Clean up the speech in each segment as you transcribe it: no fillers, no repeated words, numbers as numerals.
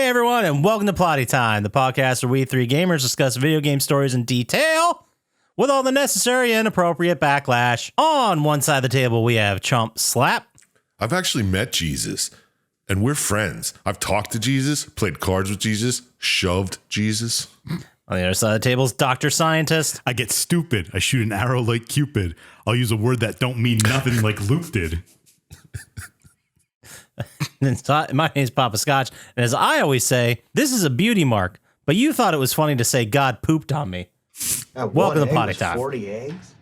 Hey everyone, and welcome to Plotty Time, the podcast where we three gamers discuss video game stories in detail with all the necessary and appropriate backlash. On one side of the table, we have Chump Slap. I've actually met Jesus, and we're friends. I've talked to Jesus, played cards with Jesus, shoved Jesus. On the other side of the table is Dr. Syintist. I get stupid. I shoot an arrow like Cupid. I'll use a word that don't mean nothing like Luke did. My name's Poppascotch, and as I always say, this is a beauty mark, but you thought it was funny to say God pooped on me. Welcome to Plotty Time. 40 eggs?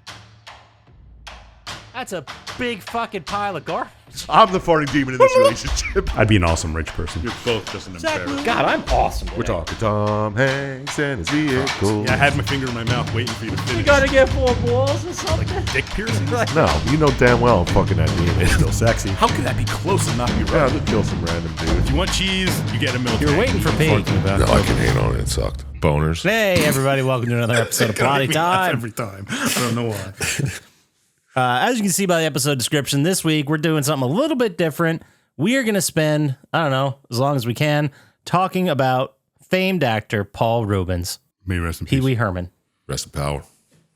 That's a big fucking pile of garbage. I'm the farting demon in this relationship. I'd be an awesome rich person. You're both just an embarrassment. God, I'm awesome today. We're talking Tom Hanks and his vehicle. Yeah, I had my finger in my mouth waiting for you to finish. You gotta get 4 balls or something? Dick piercing? No, you know damn well fucking that demon is still sexy. How could that be close and not be Yeah, right? I'll kill some random dude. If you want cheese, you get a milk. You're waiting for Pete. No, I can hate on it. It sucked. Boners. Hey everybody, welcome to another episode of Plotty Time. Every time. I don't know why. As you can see by the episode description, this week we're doing something a little bit different. We are going to spend, I don't know, as long as we can, talking about famed actor Paul Reubens, May rest in peace. Pee Wee Herman. Rest in power.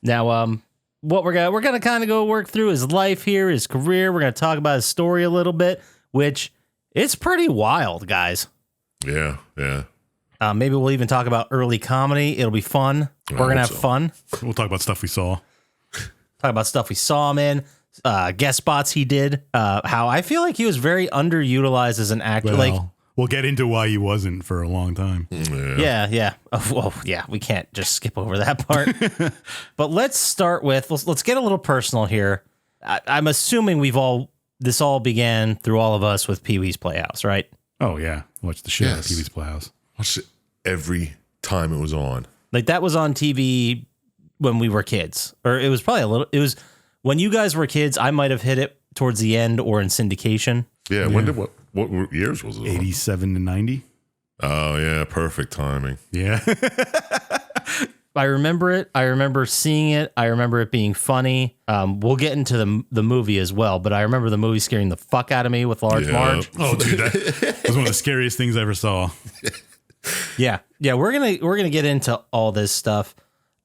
Now, what we're gonna kind of go work through his life here, his career. We're gonna talk about his story a little bit, which it's pretty wild, guys. Yeah. Maybe we'll even talk about early comedy. It'll be fun. We're gonna have fun. We'll talk about stuff we saw. Talk about stuff we saw him in, guest spots he did. How I feel like he was very underutilized as an actor. Well, we'll get into why he wasn't for a long time. Yeah. Yeah. We can't just skip over that part. But let's start with let's get a little personal here. I'm assuming this all began through all of us with Pee Wee's Playhouse, right? Oh, yeah. Watch the shit out of Yes. Pee Wee's Playhouse. Watched it every time it was on. Like that was on TV when we were kids, or it was probably it was when you guys were kids. I might have hit it towards the end or in syndication. Yeah. When did what years was it on? 87 to 90? Oh, yeah. Perfect timing. Yeah. I remember it. I remember seeing it. I remember it being funny. We'll get into the movie as well, but I remember the movie scaring the fuck out of me with Large Yeah. Marge. Oh, dude, that was one of the scariest things I ever saw. Yeah. We're gonna get into all this stuff.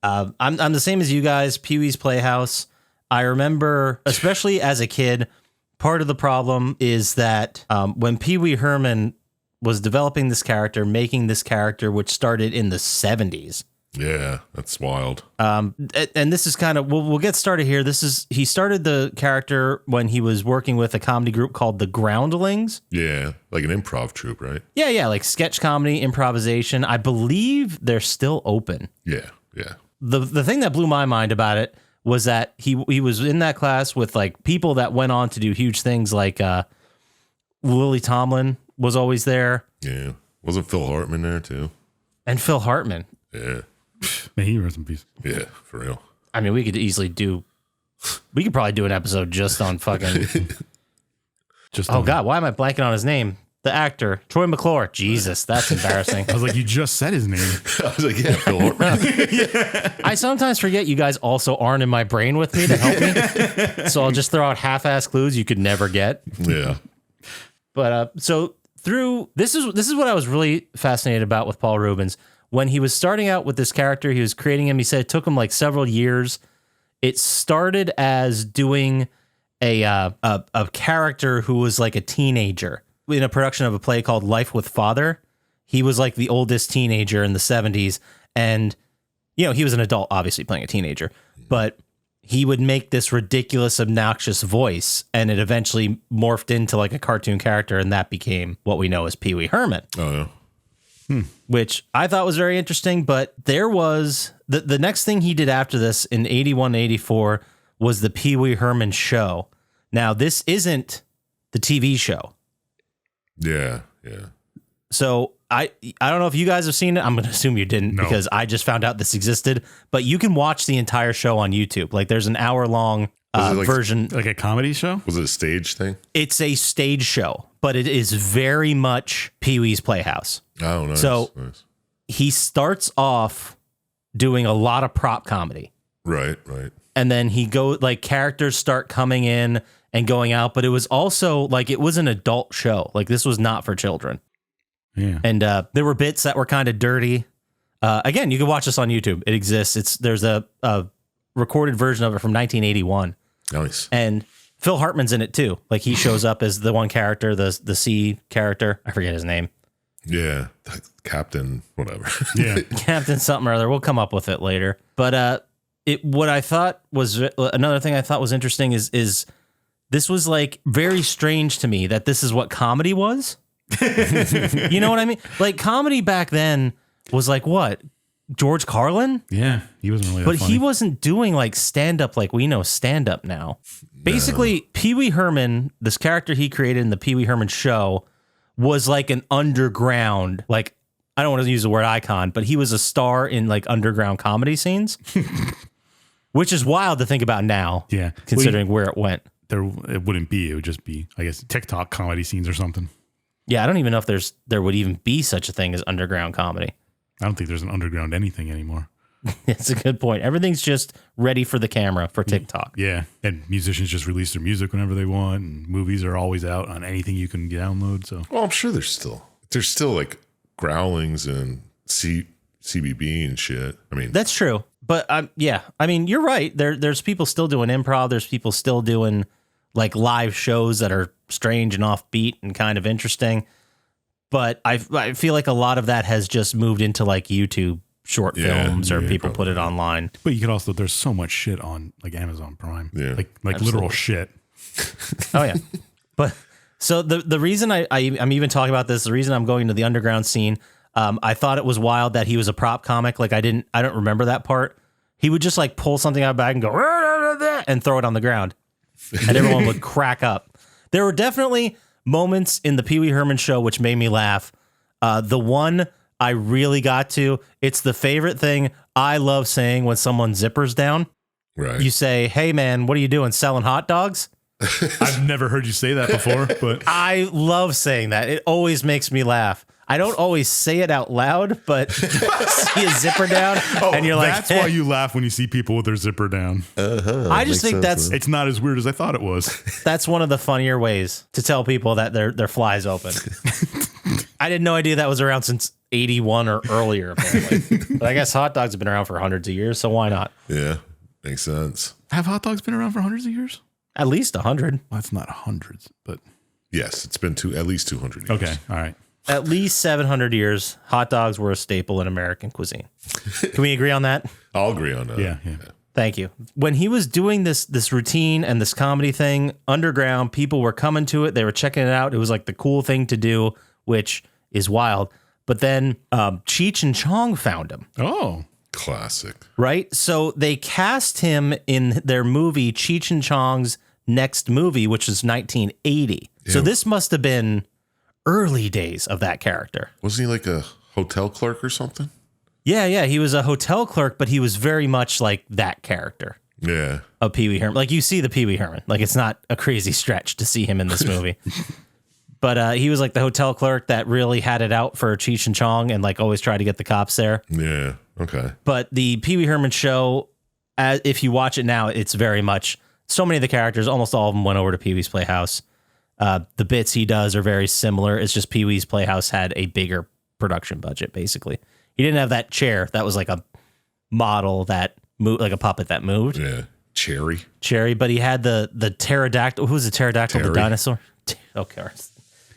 I'm the same as you guys. Pee Wee's Playhouse. I remember, especially as a kid, part of the problem is that when Pee Wee Herman was developing this character, making this character, which started in the 70s. Yeah. That's wild. And this is kind of we'll get started here. He started the character when he was working with a comedy group called the Groundlings. Yeah. Like an improv troupe, right? Yeah, like sketch comedy, improvisation. I believe they're still open. Yeah. The thing that blew my mind about it was that he was in that class with like people that went on to do huge things, like Lily Tomlin was always there. Yeah. Wasn't Phil Hartman there too? And Phil Hartman. Yeah. May he rest in peace. Yeah. For real. I mean, we could probably do an episode just on fucking. Oh God, why am I blanking on his name? The actor, Troy McClure. Jesus, that's embarrassing. I was like, you just said his name. I was like, yeah, Phil Hartman. I sometimes forget you guys also aren't in my brain with me to help me. So I'll just throw out half-ass clues you could never get. Yeah. But so through this is what I was really fascinated about with Paul Reubens. When he was starting out with this character, he was creating him. He said it took him like several years. It started as doing a character who was like a teenager in a production of a play called Life with Father. He was like the oldest teenager in the 70s. And, he was an adult, obviously playing a teenager, but he would make this ridiculous, obnoxious voice. And it eventually morphed into like a cartoon character. And that became what we know as Pee Wee Herman. Oh, yeah. Which I thought was very interesting. But there was the next thing he did after this in 81, 84 was the Pee Wee Herman show. Now, this isn't the TV show. Yeah. So I don't know if you guys have seen it. I'm going to assume you didn't because I just found out this existed. But you can watch the entire show on YouTube. Like there's an hour-long version. Like a comedy show? Was it a stage thing? It's a stage show, but it is very much Pee Wee's Playhouse. Oh, nice. So nice. He starts off doing a lot of prop comedy. Right. And then characters start coming in and going out, but it was also like it was an adult show. Like this was not for children. Yeah. And there were bits that were kind of dirty. Again, you can watch this on YouTube. It exists. There's a recorded version of it from 1981. Nice. And Phil Hartman's in it too. Like he shows up as the one character, the C character. I forget his name. Yeah. Captain, whatever. Yeah. Captain something or other. We'll come up with it later. But what I thought was another thing I thought was interesting is this was like very strange to me that this is what comedy was. You know what I mean? Like comedy back then was like what? George Carlin? Yeah. He wasn't really that But funny. he wasn't doing like stand up like we know stand up now. Basically, Pee Wee Herman, this character he created in the Pee Wee Herman show, was like an underground, like, I don't want to use the word icon, but he was a star in like underground comedy scenes, which is wild to think about now. Yeah. Considering where it went. It wouldn't be. It would just be, I guess, TikTok comedy scenes or something. Yeah, I don't even know if there would even be such a thing as underground comedy. I don't think there's an underground anything anymore. It's a good point. Everything's just ready for the camera for TikTok. Yeah. And musicians just release their music whenever they want. And movies are always out on anything you can download. So, Well, I'm sure there's still like growlings and CBB and shit. I mean, That's true. But yeah, I mean, you're right. There's people still doing improv. There's people still doing like live shows that are strange and offbeat and kind of interesting. But I feel like a lot of that has just moved into like YouTube short films or people put it online. but you could also, there's so much shit on like Amazon Prime. Yeah. Like literal shit. Oh yeah. But so the reason I'm even talking about this, the reason I'm going to the underground scene, I thought it was wild that he was a prop comic. Like I don't remember that part. He would just like pull something out of the bag and go and throw it on the ground. And everyone would crack up. There were definitely moments in the Pee Wee Herman show which made me laugh. The one I really got to, it's the favorite thing I love saying when someone zippers down. right. You say, "Hey man, what are you doing? Selling hot dogs?" I've never heard you say that before, but I love saying that. It always makes me laugh. I don't always say it out loud, but see a zipper down and you're like, that's why you laugh when you see people with their zipper down. I just think It's not as weird as I thought it was. that's one of the funnier ways to tell people that their fly's open. I had no idea that was around since 81 or earlier, apparently. But I guess hot dogs have been around for hundreds of years, so why not? Yeah. Makes sense. Have hot dogs been around for hundreds of years? At least 100. Well, that's not hundreds, but Yes. It's been at least 200 years. okay. All right. At least 700 years, hot dogs were a staple in American cuisine. Can we agree on that? I'll agree on that. Yeah. Thank you. When he was doing this routine and this comedy thing underground, people were coming to it. They were checking it out. It was like the cool thing to do, which is wild. But then Cheech and Chong found him, Oh. Classic. right? So they cast him in their movie, Cheech and Chong's next movie, which was 1980. So Yeah. this must have been early days of that character. Wasn't he like a hotel clerk or something? Yeah. He was a hotel clerk, but he was very much like that character Yeah. of Pee Wee Herman. Like you see the Pee Wee Herman. Like it's not a crazy stretch to see him in this movie. But he was like the hotel clerk that really had it out for Cheech and Chong and like always tried to get the cops there. Yeah. Okay. But the Pee Wee Herman show, if you watch it now, it's very much so many of the characters, almost all of them went over to Pee Wee's Playhouse. The bits he does are very similar. It's just Pee Wee's Playhouse had a bigger production budget, basically. He didn't have that chair that was like a model that moved, like a puppet that moved. Yeah. Cherry. But he had the pterodactyl. Who was the pterodactyl? Terry. The dinosaur? Okay.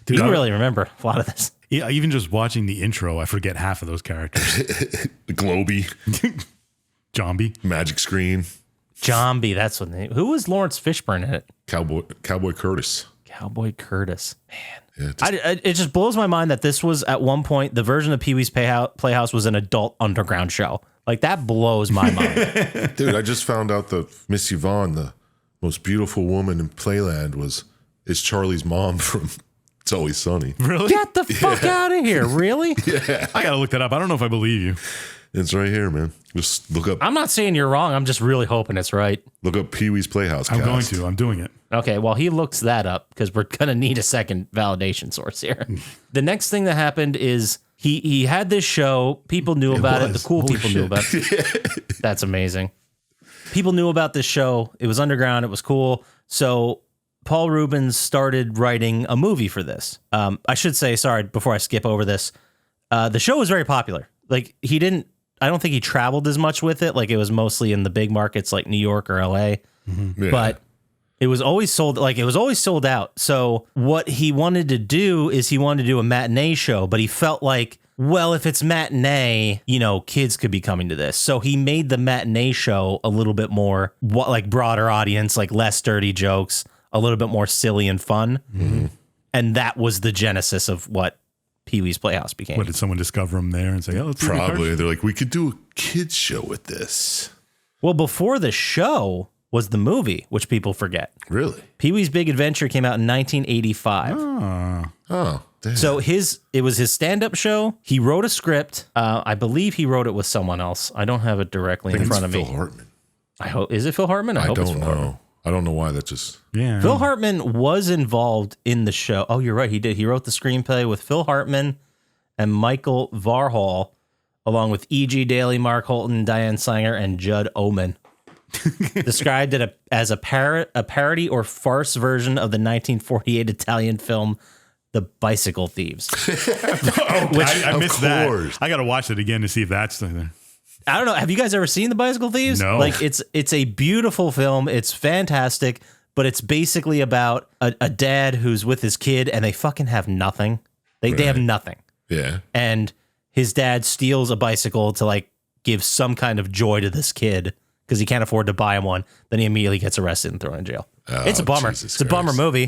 Dude, You don't I- really remember a lot of this. Yeah, even just watching the intro, I forget half of those characters. The Globy. Zombie. Magic Screen. Zombie, that's what they. Who was Lawrence Fishburne in it? Cowboy Curtis. Cowboy Curtis. Yeah. Just, It just blows my mind that this was at one point the version of Pee Wee's Playhouse was an adult underground show. Like that blows my mind. dude, I just found out that Miss Yvonne, the most beautiful woman in Playland, is Charlie's mom from It's Always Sunny. Really? Get the fuck out of here! Really? I gotta look that up. I don't know if I believe you. It's right here, man. Just look up I'm not saying you're wrong. I'm just really hoping it's right. Pee Wee's Playhouse. I'm cast. going to. I'm doing it. Okay, well, he looks that up because we're gonna need a second validation source here. The next thing that happened is he had this show. People knew about it. The cool people knew about it. That's amazing. People knew about this show. It was underground. It was cool. So Paul Reubens started writing a movie for this. I should say, sorry, before I skip over this, the show was very popular. Like I don't think he traveled as much with it. Like it was mostly in the big markets like New York or LA, Yeah. but it was always sold out. So what he wanted to do is he wanted to do a matinee show, but he felt like, well, if it's matinee, kids could be coming to this. So he made the matinee show a little bit more like broader audience, like less dirty jokes, a little bit more silly and fun. Mm-hmm. And that was the genesis of what Pee-wee's Playhouse became. What, did someone discover him there and say, oh, let's do the Probably. cartoon? They're like, we could do a kids show with this. Well, before the show was the movie, which people forget. Really? Pee-wee's Big Adventure came out in 1985. Oh, damn. So it was his stand-up show. He wrote a script. I believe he wrote it with someone else. I don't have it directly in front of me. Phil Hartman. Is it Phil Hartman? I hope it's don't Phil know. Hartman. I don't know why that just... Yeah. Phil Hartman was involved in the show. Oh, you're right. He did. He wrote the screenplay with Phil Hartman and Michael Varhol, along with E.G. Daly, Mark Holton, Diane Sanger, and Judd Omen. Described it as a parody or farce version of the 1948 Italian film The Bicycle Thieves. I missed course. that. I got to watch it again to see if that's there. I don't know. Have you guys ever seen The Bicycle Thieves? No. Like it's a beautiful film. It's fantastic, but it's basically about a dad who's with his kid and they fucking have nothing. They have nothing. Yeah. And his dad steals a bicycle to like give some kind of joy to this kid because he can't afford to buy him one. Then he immediately gets arrested and thrown in jail. Oh, It's a bummer. Jesus It's a bummer Christ. movie.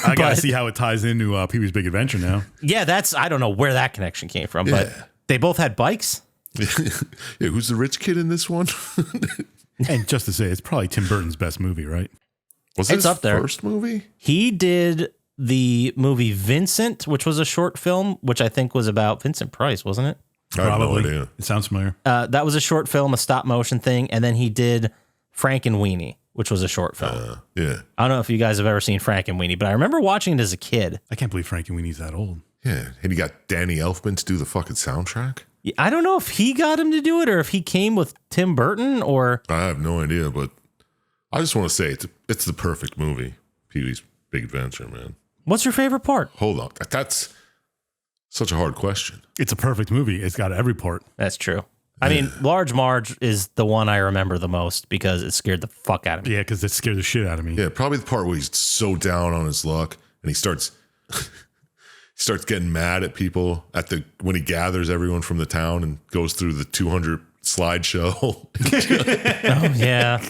I got to But- see how it ties into Pee-wee's Big Adventure now. Yeah, I don't know where that connection came from, but Yeah. they both had bikes. Yeah, who's the rich kid in this one? And just to say, it's probably Tim Burton's best movie, right? Was It's this up there. first movie? He did the movie Vincent, which was a short film, which I think was about Vincent Price, wasn't it? I have no Probably. idea. It sounds familiar. That was a short film, a stop motion thing. And then he did Frank and Weenie, which was a short film. Yeah. I don't know if you guys have ever seen Frank and Weenie, but I remember watching it as a kid. I can't believe Frankie Weenie's that old. Yeah. And he got Danny Elfman to do the fucking soundtrack? I don't know if he got him to do it or if he came with Tim Burton or... I have no idea, but I just want to say it's the perfect movie. Pee-wee's Big Adventure, man. What's your favorite part? Hold on. That's such a hard question. It's a perfect movie. It's got every part. That's true. I mean, Large Marge is the one I remember the most because it scared the fuck out of me. Yeah, because it scared the shit out of me. Yeah, probably the part where he's so down on his luck and he starts getting mad at people when he gathers everyone from the town and goes through the 200 slideshow. Oh, yeah.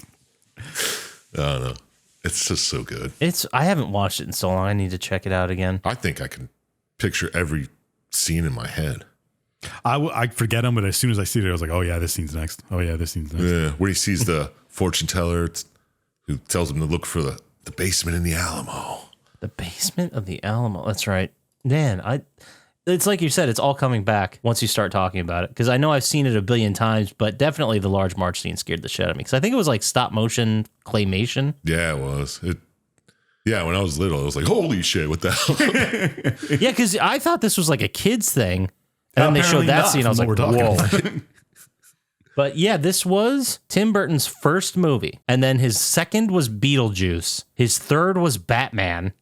I don't know. It's just so good. I haven't watched it in so long. I need to check it out again. I think I can picture every scene in my head. I forget them, but as soon as I see it, I was like, oh yeah, this scene's next. Oh yeah, this scene's next. Yeah, when he sees the fortune teller who tells him to look for the basement in the Alamo. The basement of the Alamo. That's right. Man, it's like you said, it's all coming back once you start talking about it. Because I know I've seen it a billion times, but definitely the Large Marge scene scared the shit out of me. Because I think it was like stop motion claymation. Yeah, it was. Yeah, when I was little, I was like, holy shit, what the hell? Yeah, because I thought this was like a kid's thing. And then they showed Apparently that not, scene. I was from like, what we're whoa. talking about. But yeah, this was Tim Burton's first movie. And then his second was Beetlejuice. His third was Batman.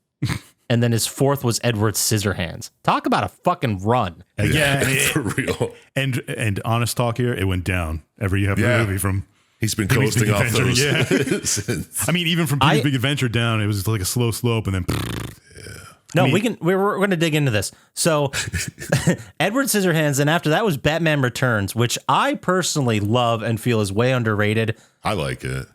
And then his fourth was Edward Scissorhands. Talk about a fucking run. Yeah, for real. and honest talk here, it went down every movie from. He's been Pee-wee's coasting Big off Adventure, those since. I mean, even from Pee-wee's Big Adventure down, it was like a slow slope, and then No, we're going to dig into this. So Edward Scissorhands, and after that was Batman Returns, which I personally love and feel is way underrated, I like it.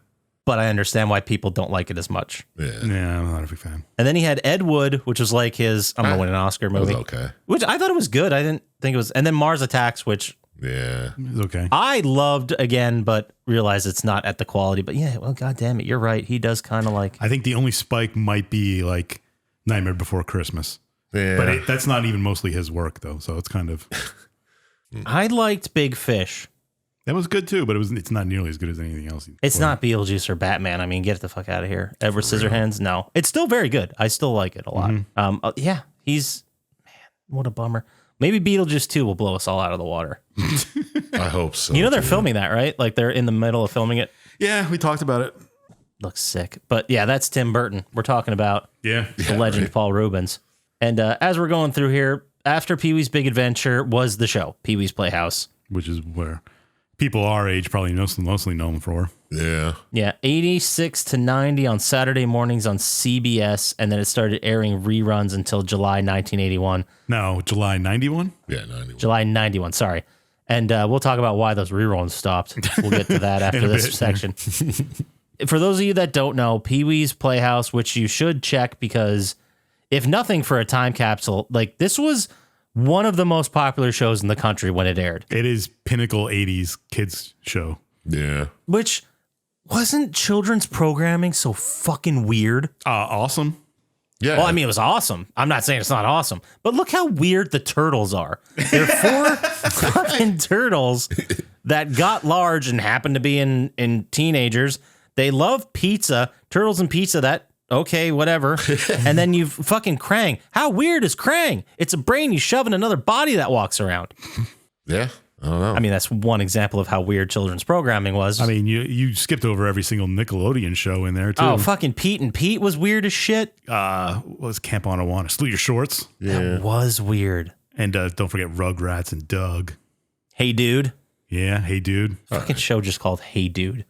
but I understand why people don't like it as much. Yeah. yeah, I'm not a big fan. And then he had Ed Wood, which was like his I'm going to win an Oscar That was movie, okay. which I thought it was good. I didn't think it was. And then Mars Attacks, which Yeah. It's okay. I loved again, but realized it's not at the quality. But yeah, well, God damn it, you're right. He does kind of like. I think the only spike might be like Nightmare Before Christmas, Yeah. but that's not even mostly his work though. So it's kind of I liked Big Fish. that was good too, but it's not nearly as good as anything else. It's not Beetlejuice or Batman. I mean, get the fuck out of here. Edward Scissorhands, no. It's still very good. I still like it a lot. Yeah, man, what a bummer. Maybe Beetlejuice 2 will blow us all out of the water. I hope so. You know they're too. filming that, right? Like they're in the middle of filming it. Yeah, we talked about it. looks sick. But yeah, that's Tim Burton. We're talking about Yeah. the legend Paul Reubens. And as we're going through here, after Pee-wee's Big Adventure was the show, Pee-wee's Playhouse. Which is where people our age probably mostly know him for. Yeah. Yeah, 86 to 90 on Saturday mornings on CBS, and then it started airing reruns until July 1981. No, July 91? Yeah, 91. July 91, sorry. And we'll talk about why those reruns stopped. We'll get to that after this section. For those of you that don't know, Pee-wee's Playhouse, which you should check because if nothing for a time capsule, like this was one of the most popular shows in the country when it aired. It is pinnacle 80s kids show. Yeah. Which wasn't children's programming so fucking weird? Awesome. Yeah. Well, I mean, it was awesome. I'm not saying it's not awesome, but look how weird the turtles are. They're four fucking turtles that got large and happened to be in teenagers. They love pizza, turtles and pizza. That okay, whatever. And then you fucking Krang. How weird is Krang? It's a brain you shove in another body that walks around. Yeah. I don't know. I mean, that's one example of how weird children's programming was. I mean, you skipped over every single Nickelodeon show in there, too. Oh, fucking Pete and Pete was weird as shit. What was Camp on Awana? Salute Your Shorts. That was weird. And don't forget Rugrats and Doug. Hey, dude. Yeah, hey, dude. Fucking show just called Hey Dude.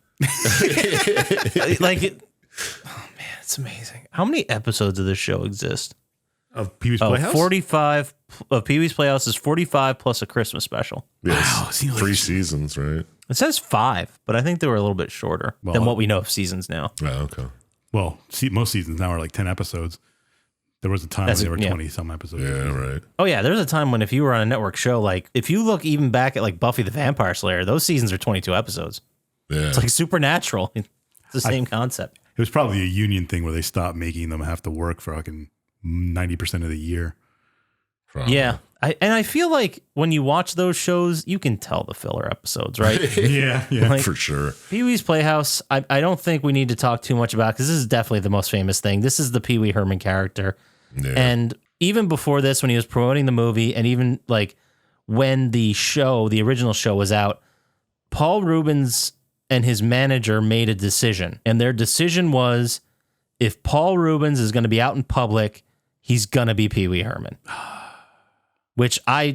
Like, oh man, it's amazing. How many episodes of this show exist? Of Pee-wee's Playhouse? 45 of Pee-wee's Playhouse is 45 plus a Christmas special. Yes. Wow, it seems like 3 seasons, right? It says 5, but I think they were a little bit shorter than what we know of seasons now. Oh, okay. Well, most seasons now are like 10 episodes. There was a time when they were 20-some episodes. Yeah, right. Oh yeah, there's a time when if you were on a network show, like if you look even back at like Buffy the Vampire Slayer, those seasons are 22 episodes. Yeah. It's like Supernatural. It's the same concept. It was probably a union thing where they stopped making them have to work for fucking 90% of the year. Probably. Yeah. I feel like when you watch those shows, you can tell the filler episodes, right? Yeah. Like, For sure. Pee-wee's Playhouse, I don't think we need to talk too much about because this is definitely the most famous thing. This is the Pee Wee Herman character. Yeah. And even before this, when he was promoting the movie and even like when the original show was out, Paul Reubens and his manager made a decision. And their decision was if Paul Reubens is going to be out in public, he's going to be Pee Wee Herman. Which I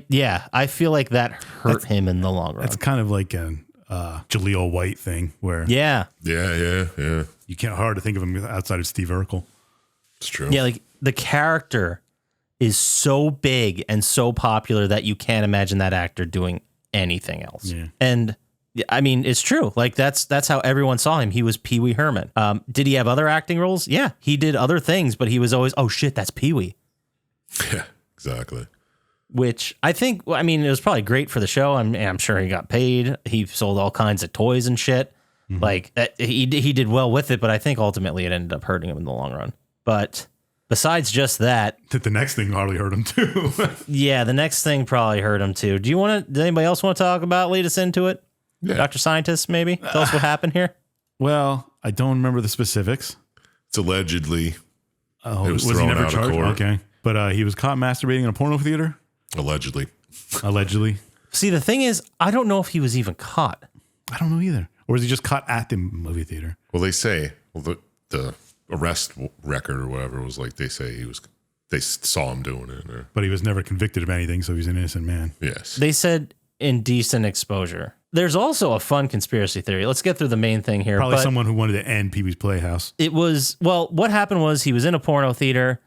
feel like that hurt him in the long run. That's kind of like a Jaleel White thing where Yeah. Yeah. you can't hard to think of him outside of Steve Urkel. It's true. Yeah, like the character is so big and so popular that you can't imagine that actor doing anything else. Yeah. And I mean, it's true. Like that's how everyone saw him. He was Pee Wee Herman. Did he have other acting roles? Yeah, he did other things, but he was always, oh shit, that's Pee Wee. Yeah, exactly. Which I think, I mean, it was probably great for the show. I'm sure he got paid. He sold all kinds of toys and shit. Mm-hmm. Like he did well with it, but I think ultimately it ended up hurting him in the long run. But besides just that, The next thing hardly hurt him too. yeah, the next thing probably hurt him too. Does anybody else want to talk about, lead us into it? Yeah. Dr. Syintist, maybe? Tell us what happened here. Well, I don't remember the specifics. It's allegedly. Oh, It was he thrown never out of charged? court. Okay. But he was caught masturbating in a porno theater? Allegedly. Allegedly. See, the thing is, I don't know if he was even caught. I don't know either. Or was he just caught at the movie theater? Well, they say, the arrest record or whatever was like, they saw him doing it. Or, But he was never convicted of anything, so he's an innocent man. yes. They said indecent exposure. There's also a fun conspiracy theory. Let's get through the main thing here. Probably but someone who wanted to end Pee-wee's Playhouse. it was, well, what happened was he was in a porno theater.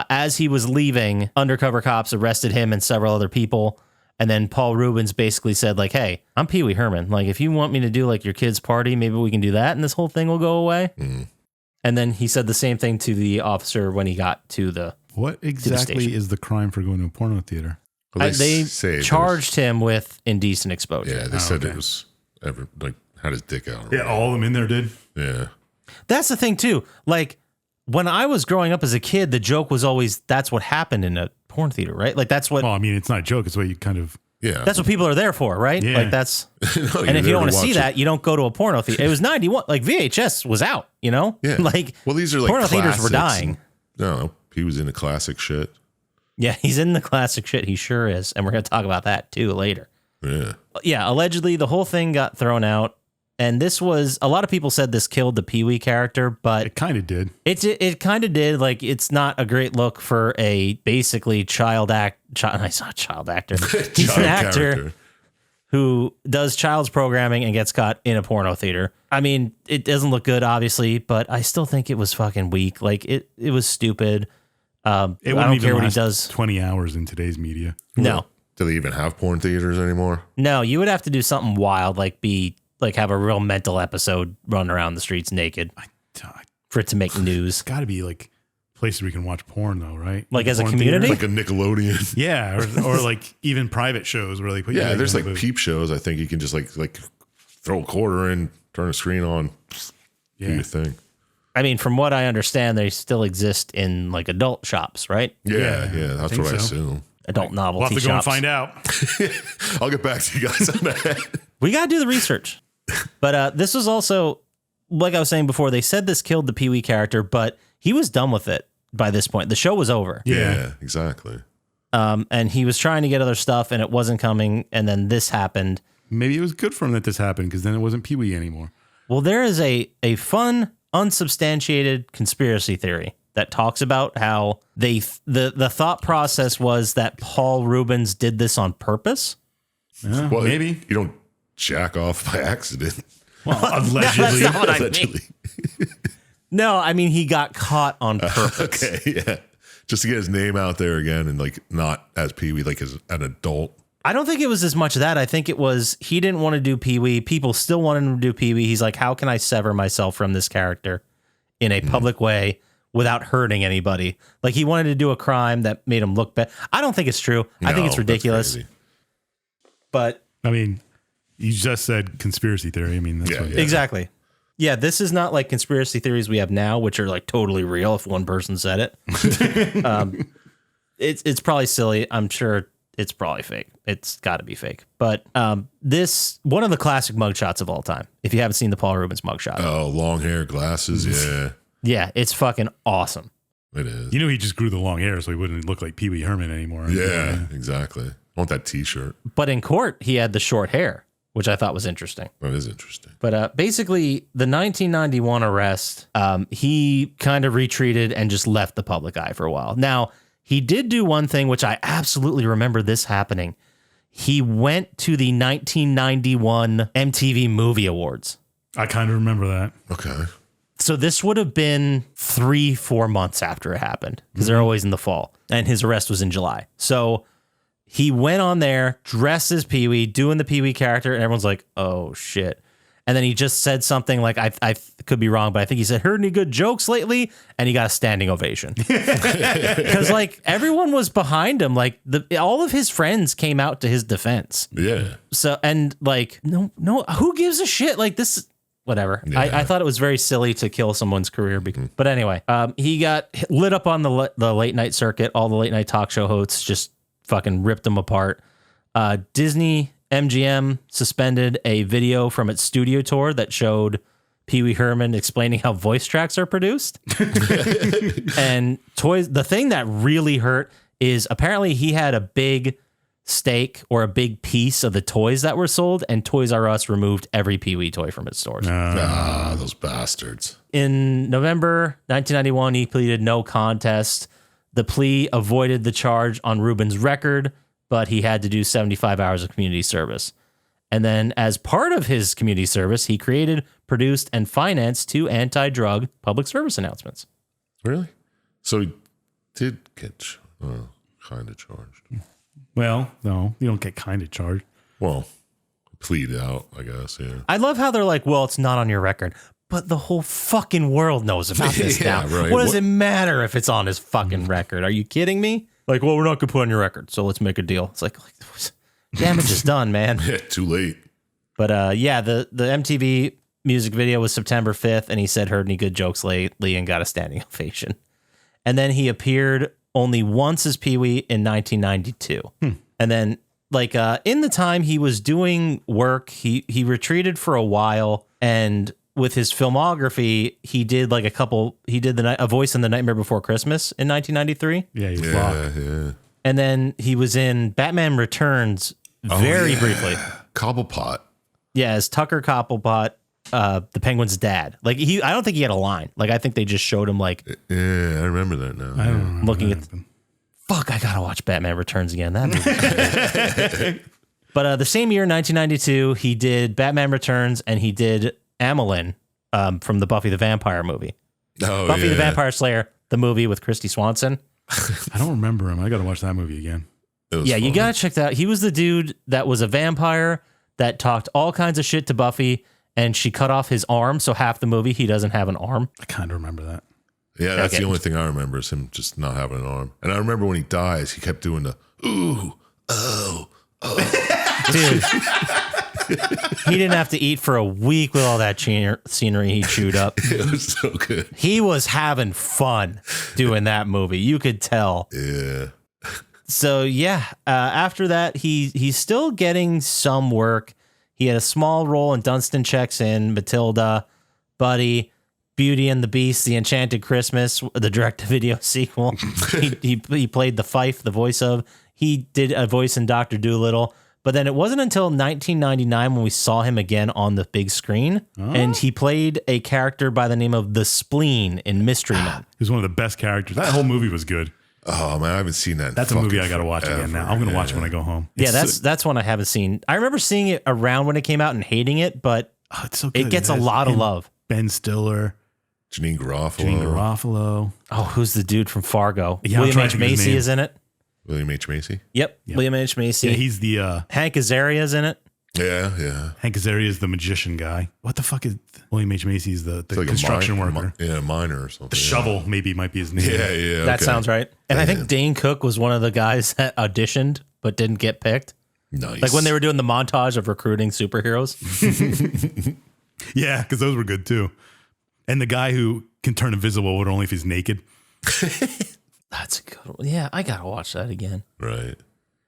As he was leaving, undercover cops arrested him and several other people. And then Paul Reubens basically said, like, hey, I'm Pee Wee Herman. Like, if you want me to do like your kid's party, maybe we can do that and this whole thing will go away. Mm. And then he said the same thing to the officer when he got to the... What exactly station. is the crime for going to a porno theater? Well, they say charged him with indecent exposure. Yeah, they said okay. it was had his dick out. Yeah, all of them in there did. Yeah. That's the thing, too. Like, when I was growing up as a kid, the joke was always, that's what happened in a porn theater, right? Like, that's what... Well, I mean, it's not a joke. It's what you kind of... Yeah. That's what people are there for, right? Yeah. Like that's, No, and if you don't want to see watch that, you don't go to a porno theater. It was 91, like VHS was out, you know? Yeah. Like, well, these are like porno theaters were classics dying. No, he was into classic shit. Yeah, he's in the classic shit. He sure is. And we're going to talk about that too later. Yeah. Yeah, allegedly the whole thing got thrown out. And this was, a lot of people said this killed the Pee-wee character, but It kind of did. it kind of did. Like, it's not a great look for a basically I saw child actor. He's an actor character. who does child's programming and gets caught in a porno theater. I mean, it doesn't look good, obviously, but I still think it was fucking weak. Like, it was stupid. It I wouldn't don't even care what he last does. 20 hours in today's media. No. Do they even have porn theaters anymore? No, you would have to do something wild, like have a real mental episode running around the streets naked for it to make news. Got to be like places we can watch porn though, right? Like as a porn community? theater? Like a Nickelodeon. Yeah, or like even private shows where they put Yeah, you there's in like the booth. peep shows. I think you can just like throw a quarter in, turn a screen on, do your thing. I mean, from what I understand, they still exist in like adult shops, right? Yeah, that's think what I so. assume. Adult novelty We'll have to go and shops. find out. I'll get back to you guys on that. We got to do the research. But this was also, like I was saying before, they said this killed the Pee-wee character, but he was done with it by this point. The show was over. Yeah, exactly. And he was trying to get other stuff and it wasn't coming. And then this happened. Maybe it was good for him that this happened because then it wasn't Pee-wee anymore. Well, there is a fun, unsubstantiated conspiracy theory that talks about how the thought process was that Paul Reubens did this on purpose. Yeah, Well, maybe. you don't jack off by accident. Well, allegedly. That's not what I mean. Allegedly. No, I mean, he got caught on purpose. Okay, yeah. Just to get his name out there again and like not as Pee-wee, like as an adult. I don't think it was as much that. I think it was he didn't want to do Pee-wee. People still wanted him to do Pee-wee. He's like, how can I sever myself from this character in a public way without hurting anybody? Like he wanted to do a crime that made him look bad. I don't think it's true. I think No, it's ridiculous. that's crazy. But I mean, you just said conspiracy theory. I mean, that's Yeah, what yeah. exactly. Yeah, this is not like conspiracy theories we have now, which are like totally real if one person said it. It's probably silly. I'm sure it's probably fake. It's got to be fake. But this one of the classic mugshots of all time. If you haven't seen the Paul Reubens mugshot, Oh, long hair, glasses. Yeah, yeah, it's fucking awesome. it is. You know, he just grew the long hair so he wouldn't look like Pee Wee Herman anymore. Yeah, exactly. I want that T-shirt. But in court, he had the short hair, which I thought was interesting. That is interesting. But basically, the 1991 arrest, he kind of retreated and just left the public eye for a while. Now, he did do one thing, which I absolutely remember this happening. He went to the 1991 MTV Movie Awards. I kind of remember that. Okay. So this would have been 3-4 months after it happened because they're always in the fall. And his arrest was in July. So he went on there, dressed as Pee-wee, doing the Pee-wee character, and everyone's like, oh, shit. And then he just said something like, I could be wrong, but I think he said, heard any good jokes lately? And he got a standing ovation. Because, like, everyone was behind him. Like, all of his friends came out to his defense. Yeah. So, and, like, no, who gives a shit? Like, this... Whatever. Yeah. I thought it was very silly to kill someone's career. But anyway, he got lit up on the late night circuit. All the late night talk show hosts just fucking ripped him apart. Disney MGM suspended a video from its studio tour that showed Pee Wee Herman explaining how voice tracks are produced. And toys. The thing that really hurt is apparently he had a big stake or a big piece of the toys that were sold, and Toys R Us removed every Pee-wee toy from its stores. Those bastards. In November 1991, he pleaded no contest. The plea avoided the charge on Reubens' record, but he had to do 75 hours of community service. And then as part of his community service, he created, produced, and financed 2 anti-drug public service announcements. Really? So he did get kind of charged. Well, no, you don't get kind of charged. Well, plead out, I guess. Yeah. I love how they're like, well, it's not on your record, but the whole fucking world knows about this Yeah, now. right. What does it matter if it's on his fucking record? Are you kidding me? Like, well, we're not going to put it on your record, so let's make a deal. It's like damage is done, man. Yeah, too late. But yeah, the MTV music video was September 5th, and he said heard any good jokes lately and got a standing ovation. And then he appeared only once as Pee-wee in 1992. And then, like, in the time he was doing work, he retreated for a while, and with his filmography, he did like a voice in The Nightmare Before Christmas in 1993. Yeah, he's Yeah, blocked. yeah. And then he was in Batman Returns very briefly. Cobblepot. Yeah, as Tucker Cobblepot the Penguin's dad. Like I don't think he had a line. Like I think they just showed him like Yeah, I remember that now. I don't know. looking at. Fuck, I gotta watch Batman Returns again. That movie. But the same year, 1992, he did Batman Returns and he did Amelin from the Buffy the Vampire movie. Oh, Buffy yeah. the Vampire Slayer, the movie with Christy Swanson. I don't remember him. I got to watch that movie again. Yeah, you gotta check that out. He was the dude that was a vampire that talked all kinds of shit to Buffy, and she cut off his arm, so half the movie he doesn't have an arm. I kind of remember that. Yeah, that's Okay. the only thing I remember is him just not having an arm. And I remember when he dies, he kept doing the ooh, oh. Dude, he didn't have to eat for a week with all that scenery he chewed up. It was so good. He was having fun doing that movie. You could tell. Yeah. So yeah, after that, he's still getting some work. He had a small role in Dunstan Checks In, Matilda, Buddy, Beauty and the Beast, The Enchanted Christmas, the direct-to-video sequel. he played the Fife, the voice of. He did a voice in Dr. Dolittle. But then it wasn't until 1999 when we saw him again on the big screen. And he played a character by the name of The Spleen in Mystery Men. He was one of the best characters. That whole movie was good. Oh, man, I haven't seen that. in That's a movie fucking I got to watch again forever. now. I'm going to watch it when I go home. Yeah, It's that's one I haven't seen. I remember seeing it around when it came out and hating it, but oh, it's so good. it gets a has lot of him, love. Ben Stiller, Janine Garofalo. Janine Garofalo. Oh, who's the dude from Fargo? Yeah, I'm William trying H. to think of his Macy name. is in it. William H. Macy. Yep, William H. Macy. Yeah, he's the Hank Azaria's in it. Yeah, yeah. Hank Azaria is the magician guy. What the fuck is William H. Macy's the It's like construction a worker? yeah, miner or something. The shovel maybe might be his name. Yeah, yeah. That okay. sounds right. And I Yeah. think Dane Cook was one of the guys that auditioned but didn't get picked. Nice. Like when they were doing the montage of recruiting superheroes. Yeah, because those were good too. And the guy who can turn invisible, but only if he's naked. That's a good one. Yeah, I gotta watch that again. Right.